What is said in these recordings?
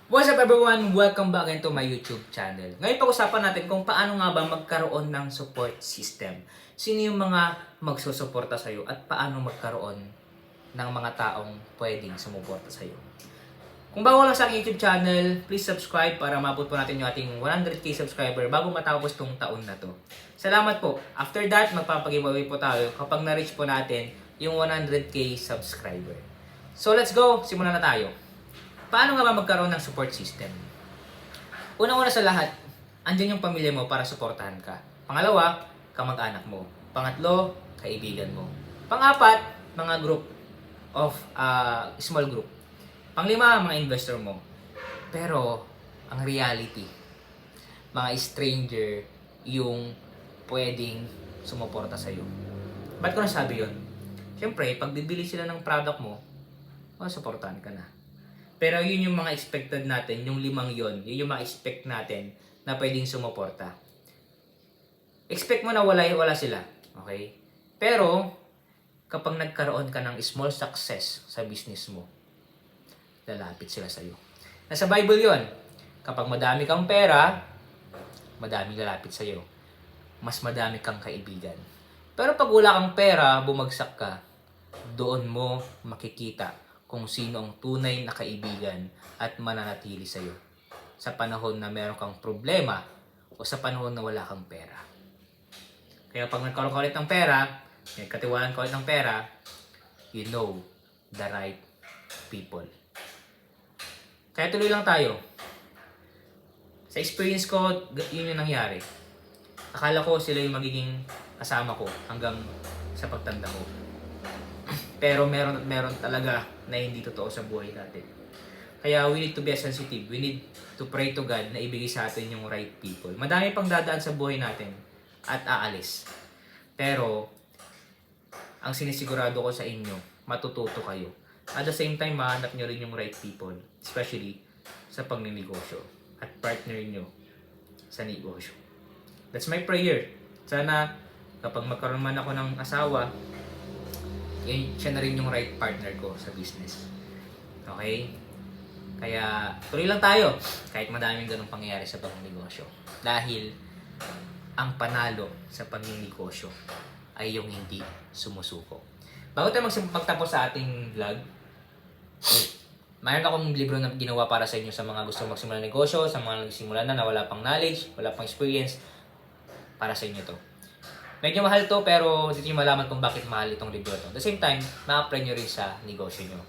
What's up everyone? Welcome back into my YouTube channel. Ngayon pag-usapan natin kung paano nga ba magkaroon ng support system. Sino yung mga magsusuporta sa'yo at paano magkaroon ng mga taong pwedeng sumuporta sa'yo. Kung bago lang sa aking YouTube channel, please subscribe para maabot po natin yung ating 100k subscriber bago matapos tong taon na to. Salamat po. After that, magpapag-giveaway po tayo kapag na-reach po natin yung 100k subscriber. So let's go! Simulan na tayo. Paano nga ba magkaroon ng support system? Unang-una sa lahat, andyan yung pamilya mo para suportahan ka. Pangalawa, kamag-anak mo. Pangatlo, kaibigan mo. Pang-apat, mga group of small group. Panglima, mga investor mo. Pero, ang reality, mga stranger yung pwedeng sumuporta sa'yo. Ba't ko nasabi yun? Siyempre, pag bibili sila ng product mo, masuportahan ka na. Pero yun yung mga expected natin, yung limang yun yung mga expect natin na pwedeng sumuporta. Expect mo na wala sila, okay? Pero, kapag nagkaroon ka ng small success sa business mo, lalapit sila sa'yo. Nasa Bible yon. Kapag madami kang pera, madami lalapit sa'yo. Mas madami kang kaibigan. Pero pag wala kang pera, bumagsak ka, doon mo makikita kung sino ang tunay na kaibigan at mananatili sa'yo sa panahon na meron kang problema o sa panahon na wala kang pera. Kaya pag nagkaroon ka ulit ng pera, may katiwalaan ka ulit ng pera, you know the right people. Kaya tuloy lang tayo. Sa experience ko, yun yung nangyari. Akala ko sila yung magiging kasama ko hanggang sa pagtanda ko. Pero meron talaga na hindi totoo sa buhay natin. Kaya we need to be sensitive. We need to pray to God na ibigay sa atin yung right people. Madami pang dadaan sa buhay natin at aalis. Pero, ang sinisigurado ko sa inyo, matututo kayo. At the same time, mahanap nyo rin yung right people. Especially sa pagninegosyo at partner nyo sa negosyo. That's my prayer. Sana kapag magkaroon man ako ng asawa, siya na rin yung right partner ko sa business. Okay? Kaya tuloy lang tayo kahit madaming ganung pangyayari sa pagninegosyo. Dahil ang panalo sa pagninegosyo ay yung hindi sumusuko. Bago tayo magtapos sa ating vlog, mayroon akong libro na ginawa para sa inyo sa mga gusto magsimula ng negosyo, sa mga nagsimula na wala pang knowledge, wala pang experience, para sa inyo to. Medyo mahal to pero hindi nyo malaman kung bakit mahal itong libro to. At the same time, ma-apply nyo rin sa negosyo nyo.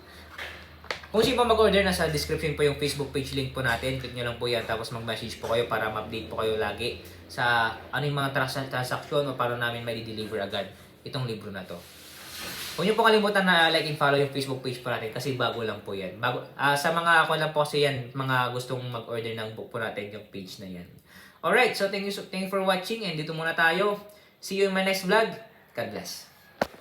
Kung sino pa mag-order, nasa description po yung Facebook page link po natin. Click nyo lang po yan tapos mag-message po kayo para ma-update po kayo lagi sa ano yung mga transaksyon o paano namin may deliver agad itong libro na to. Huwag nyo po kalimutan na like and follow yung Facebook page po natin kasi bago lang po yan. Sa mga ako lang po kasi yan, mga gustong mag-order ng book po natin yung page na yan. Alright, so thank you for watching and dito muna tayo. See you in my next vlog. God bless.